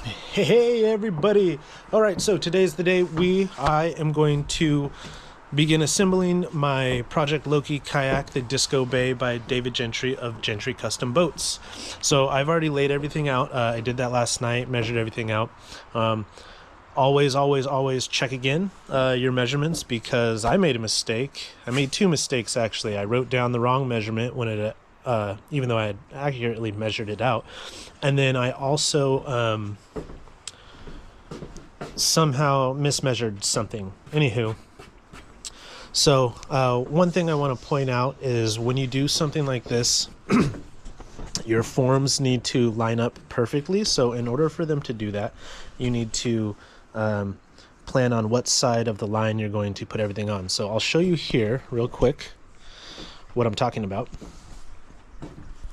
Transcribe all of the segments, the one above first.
Hey everybody! Alright, so today's the day I am going to begin assembling my Project Loki kayak, the Disko Bay by David Gentry of Gentry Custom Boats. So I've already laid everything out. I did that last night, measured everything out. Always check again your measurements, because I made a mistake. I made two mistakes actually. I wrote down the wrong measurement when it even though I had accurately measured it out, and then I also somehow mismeasured something. Anywho, so one thing I want to point out is when you do something like this, your forms need to line up perfectly. So in order for them to do that, you need to plan on what side of the line you're going to put everything on. So I'll show you here real quick what I'm talking about.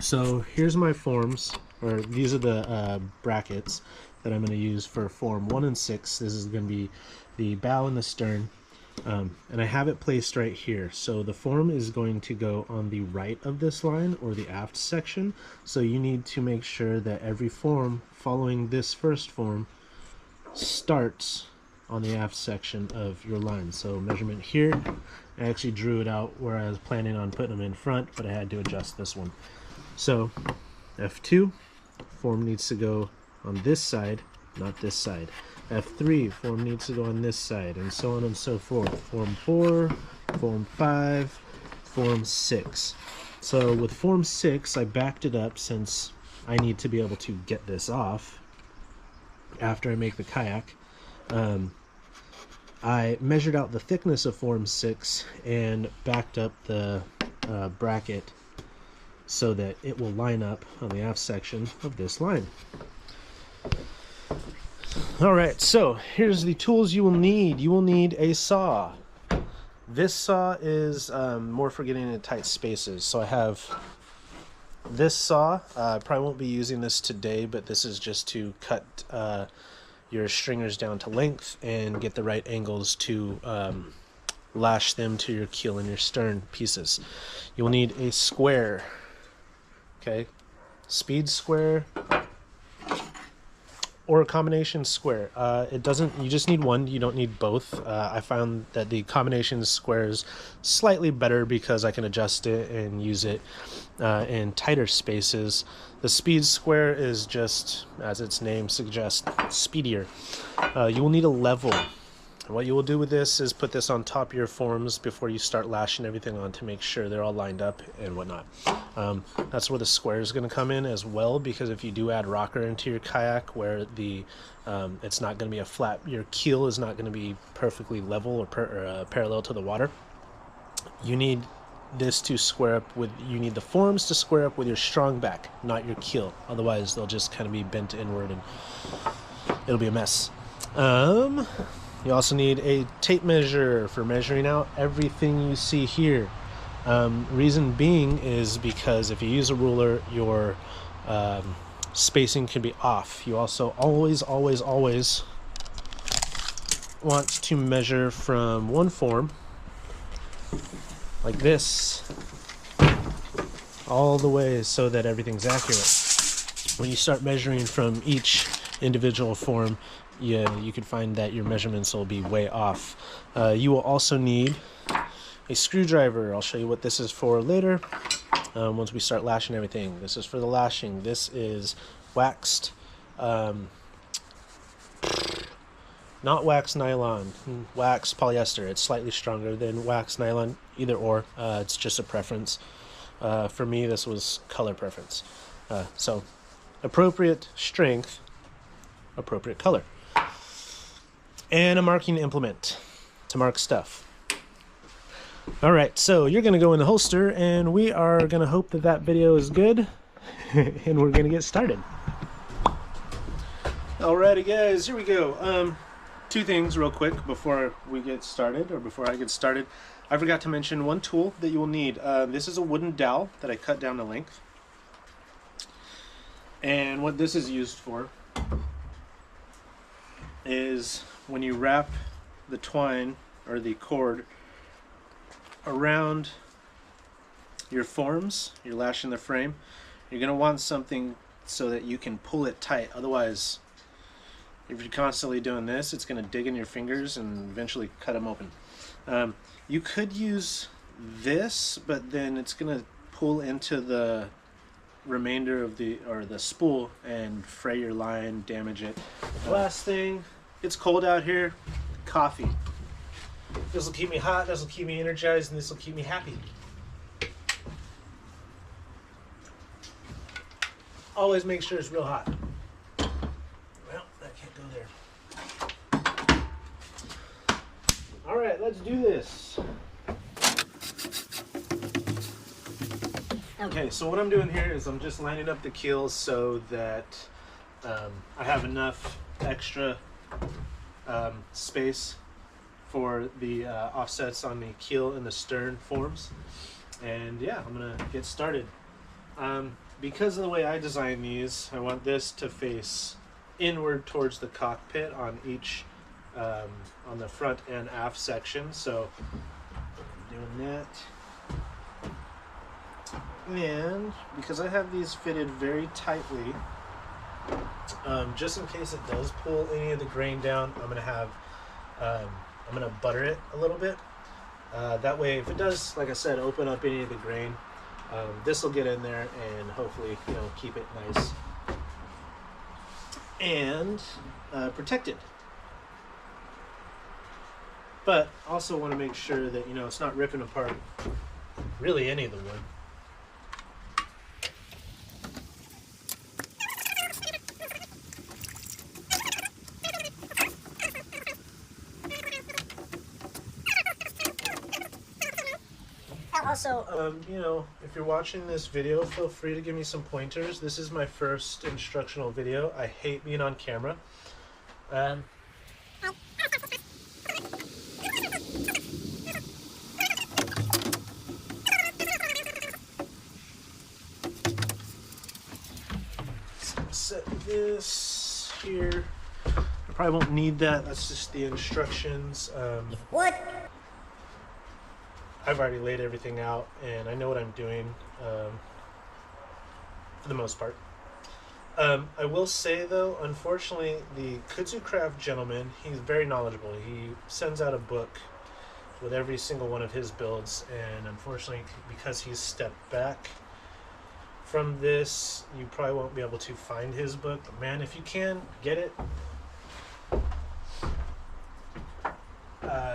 So here's my forms, or these are the brackets that I'm going to use for form 1 and 6. This is going to be the bow and the stern, and I have it placed right here. So the form is going to go on the right of this line, or the aft section. So you need to make sure that every form following this first form starts on the aft section of your line. So measurement here, I actually drew it out where I was planning on putting them in front, but I had to adjust this one. So F2, form needs to go on this side, not this side. F3, form needs to go on this side, and so on and so forth. Form 4, form 5, form 6. So with form 6, I backed it up since I need to be able to get this off after I make the kayak. I measured out the thickness of form 6 and backed up the bracket so that it will line up on the aft section of this line. Alright, so here's the tools you will need. You will need a saw. This saw is more for getting into tight spaces. So I have this saw. I probably won't be using this today, but this is just to cut your stringers down to length and get the right angles to lash them to your keel and your stern pieces. You will need a square. Okay, speed square or a combination square. It doesn't, you just need one, you don't need both. I found that the combination square is slightly better because I can adjust it and use it in tighter spaces. The speed square is just, as its name suggests, speedier. You will need a level. What you will do with this is put this on top of your forms before you start lashing everything on to make sure they're all lined up and whatnot. That's where the square is going to come in as well, because if you do add rocker into your kayak where the it's not going to be a flat, your keel is not going to be perfectly level or parallel to the water, you need this to square up with, you need the forms to square up with your strong back, not your keel. Otherwise they'll just kind of be bent inward and it'll be a mess. You also need a tape measure for measuring out everything you see here. Reason being is because if you use a ruler, your spacing can be off. You also always want to measure from one form, like this, all the way so that everything's accurate. When you start measuring from each individual form, you could find that your measurements will be way off. You will also need a screwdriver. I'll show you what this is for later once we start lashing everything. This is for the lashing. This is waxed, not wax nylon, wax polyester. It's slightly stronger than wax nylon, either or. It's just a preference. For me, this was color preference. So appropriate strength, appropriate color. And a marking implement to mark stuff. Alright, so you're going to go in the holster, and we are going to hope that that video is good, and we're going to get started. Alrighty guys, here we go. Two things real quick before we get started, or before I get started. I forgot to mention one tool that you will need. This is a wooden dowel that I cut down to length. And what this is used for is when you wrap the twine or the cord around your forms, you're lashing the frame, you're going to want something so that you can pull it tight. Otherwise If you're constantly doing this, it's going to dig in your fingers and eventually cut them open. You could use this, but then it's going to pull into the remainder of the spool and fray your line, damage it. Last thing, it's cold out here. Coffee. This will keep me hot, this will keep me energized, and this will keep me happy. Always make sure it's real hot. Well, that can't go there. Alright, let's do this. Okay, so what I'm doing here is I'm just lining up the keels so that I have enough extra space for the offsets on the keel and the stern forms. And yeah, I'm gonna get started. Because of the way I design these, I want this to face inward towards the cockpit on each on the front and aft section. So I'm doing that. And because I have these fitted very tightly, just in case it does pull any of the grain down, I'm gonna butter it a little bit. That way, if it does, like I said, open up any of the grain, this will get in there and hopefully, keep it nice and protected. But also want to make sure that it's not ripping apart really any of the wood. Also, if you're watching this video, feel free to give me some pointers. This is my first instructional video. I hate being on camera. Set this here. I probably won't need that. That's just the instructions. What? I've already laid everything out and I know what I'm doing for the most part. I will say though, unfortunately, the Kudzu Craft gentleman, he's very knowledgeable. He sends out a book with every single one of his builds, and unfortunately, because he's stepped back from this, you probably won't be able to find his book. But man, if you can, get it.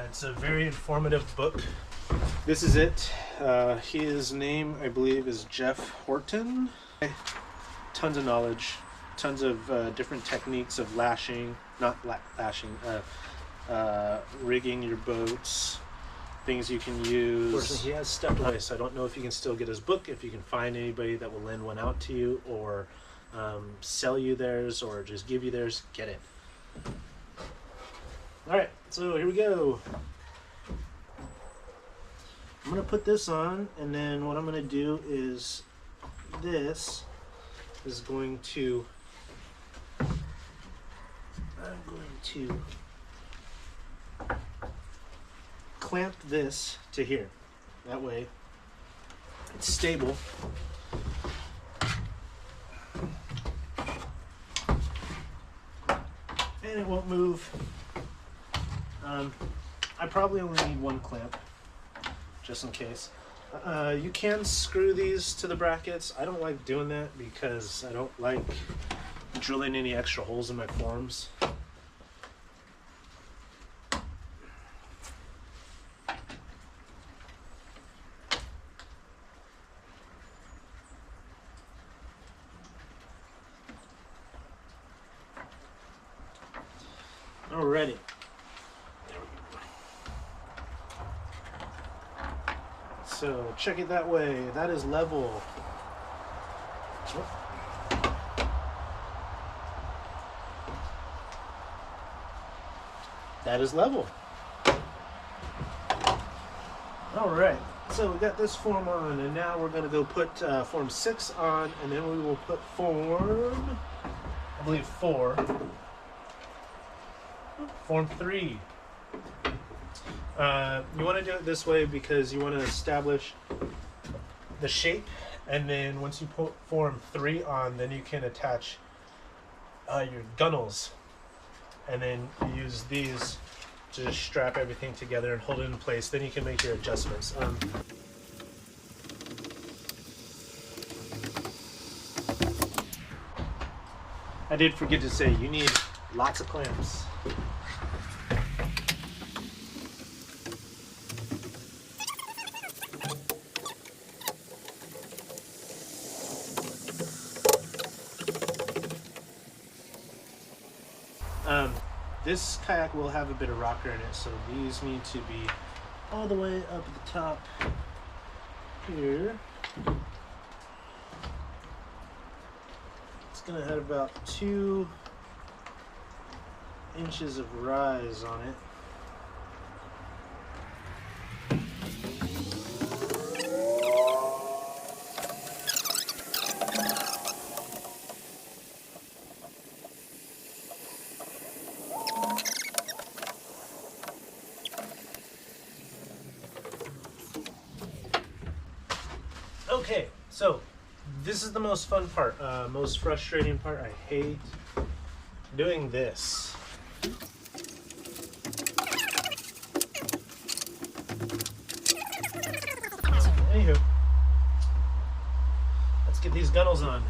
It's a very informative book. This is it. His name, I believe, is Jeff Horton. Tons of knowledge, tons of different techniques of lashing, rigging your boats, things you can use. Unfortunately, he has stepped away, so I don't know if you can still get his book, if you can find anybody that will lend one out to you, or sell you theirs, or just give you theirs. Get it. Alright, so here we go. I'm going to put this on, and then what I'm going to do is this is going to, clamp this to here. That way it's stable. And it won't move. I probably only need one clamp, just in case. You can screw these to the brackets. I don't like doing that because I don't like drilling any extra holes in my forms. Alrighty. So check it that way. That is level. That is level. Alright, so we got this form on, and now we're going to go put form 6 on, and then we will put form, I believe 4, form 3. You want to do it this way because you want to establish the shape, and then once you put form 3 on, then you can attach your gunnels. and then you use these to just strap everything together and hold it in place. Then you can make your adjustments. I did forget to say, you need lots of clamps. This kayak will have a bit of rocker in it, so these need to be all the way up at the top here. It's going to have about 2 inches of rise on it. Okay, so this is the most fun part, most frustrating part. I hate doing this. Anywho, let's get these gunnels on.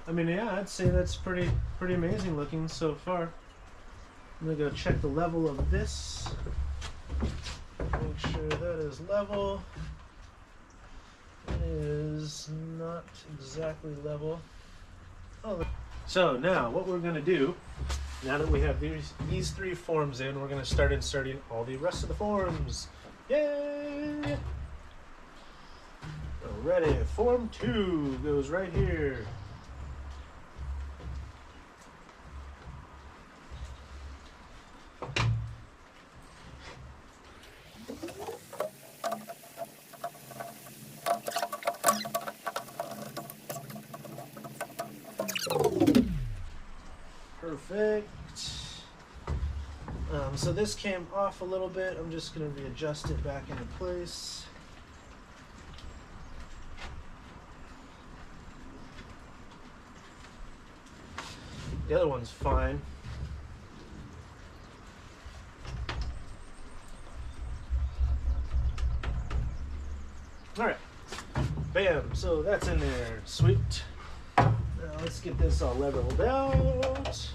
I mean, yeah, I'd say that's pretty amazing looking so far. I'm gonna go check the level of this. Make sure that is level. It is not exactly level. Oh, so now what we're gonna do, now that we have these 3 forms in, we're gonna start inserting all the rest of the forms. Yay! Alrighty, form 2 goes right here. Perfect. So this came off a little bit. I'm just going to readjust it back into place. The other one's fine. All right. Bam. So that's in there. Sweet. Now let's get this all leveled out.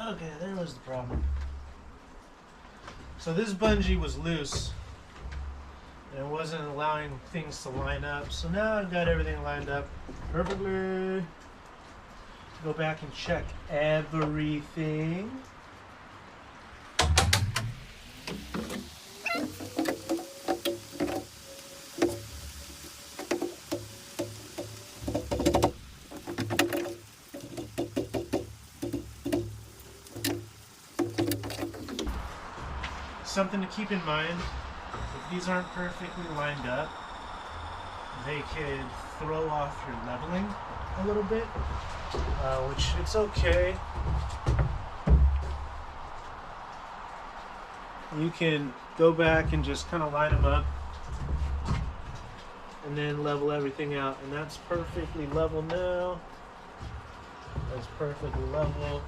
Okay, there was the problem. So this bungee was loose, and it wasn't allowing things to line up. So now I've got everything lined up perfectly. Go back and check everything. Something to keep in mind, if these aren't perfectly lined up, they could throw off your leveling a little bit, which it's okay. You can go back and just kind of line them up and then level everything out, and that's perfectly level now. That's perfectly level.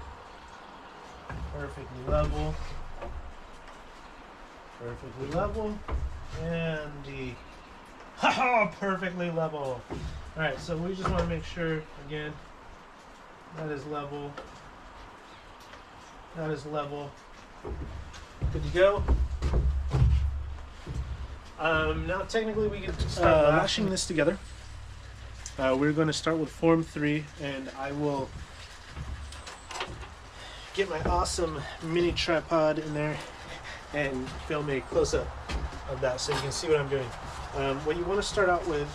Perfectly level. Perfectly level. And the perfectly level. Alright, so we just want to make sure, again, that is level. That is level. Good to go. Now technically we can start lashing this together. We're going to start with form 3, and I will get my awesome mini tripod in there and film a close-up of that so you can see what I'm doing. What you want to start out with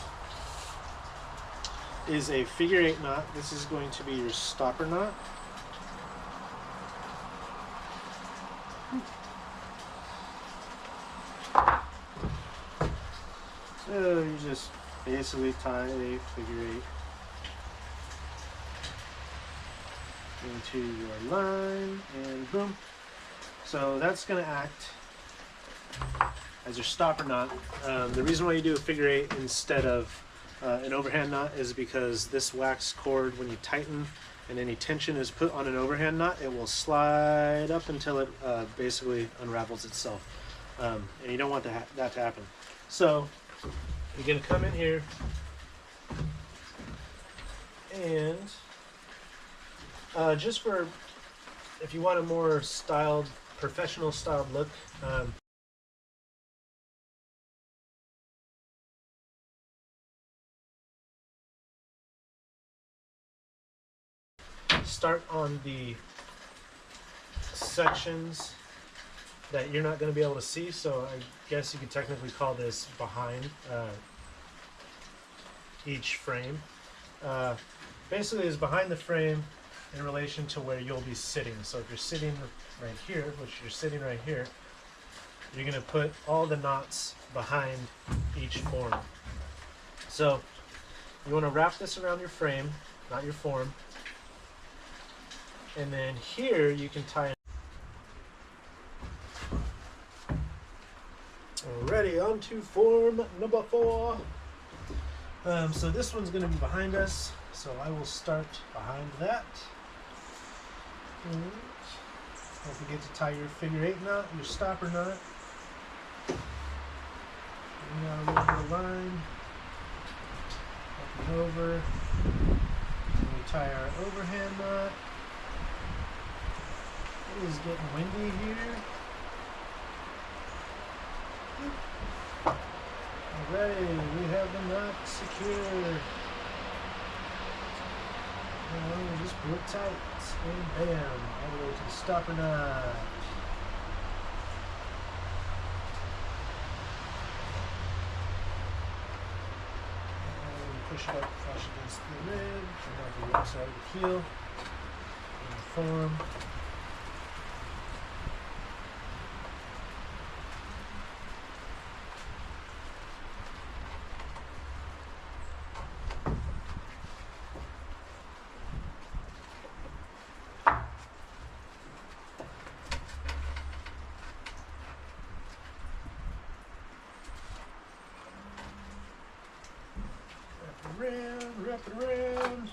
is a figure 8 knot. This is going to be your stopper knot. So you just basically tie a figure 8 into your line, and boom. So that's going to act as your stopper knot. The reason why you do a figure 8 instead of an overhand knot is because this wax cord, when you tighten and any tension is put on an overhand knot, it will slide up until it basically unravels itself. And you don't want that to happen. So you're going to come in here and just for, if you want a more styled, professional styled look, start on the sections that you're not going to be able to see. So I guess you could technically call this behind each frame. Basically is behind the frame in relation to where you'll be sitting. So if you're sitting right here, which you're sitting right here, you're going to put all the knots behind each form. So you want to wrap this around your frame, not your form. And then here you can tie. Alrighty, on to form number 4. So this one's going to be behind us, so I will start behind that. And don't forget to tie your figure 8 knot, your stopper knot. Bring out a little bit of line, up and over. And we tie our overhand knot. It is getting windy here. Alright, we have the knot secure. Now we just pull it tight, and bam, all the way to the stopper knot. And push it up, flush against the rib, and out the outside of the keel, and the form. Wrap it around.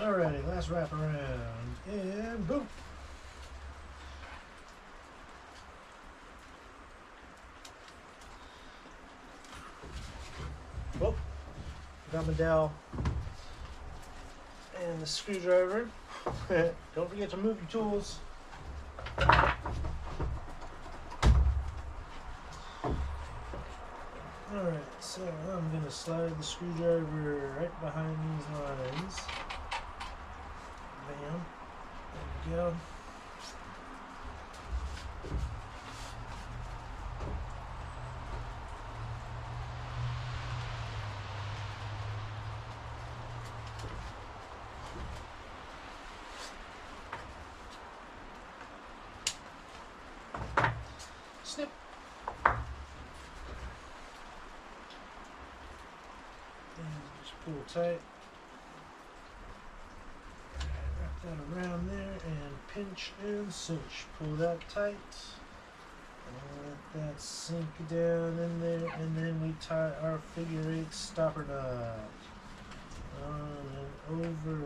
Alrighty, last wrap around, and boom. Well, got my dowel and the screwdriver. Don't forget to move your tools. Alright, so I'm going to slide the screwdriver right behind these lines. Bam. There we go. Snip. And just pull tight. Wrap that around there and pinch and cinch. Pull that tight. And let that sink down in there, and then we tie our figure 8 stopper knot on and over.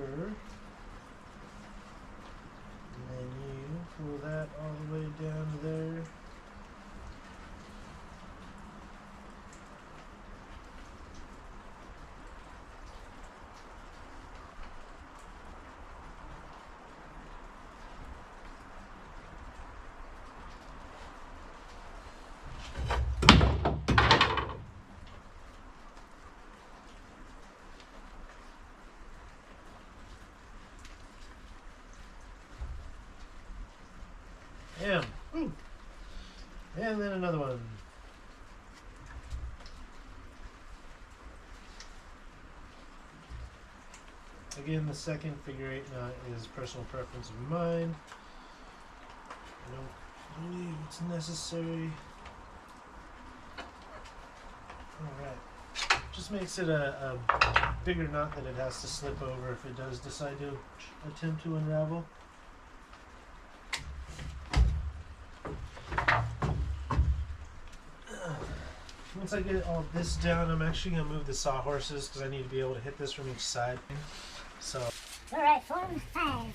And then you pull that all the way down to there. Ooh. And then another one. Again, the second figure 8 knot is personal preference of mine. I don't believe it's necessary. Alright. Just makes it a bigger knot that it has to slip over if it does decide to attempt to unravel. Once I get all this down, I'm actually going to move the sawhorses because I need to be able to hit this from each side. So. Alright, 4 and 5.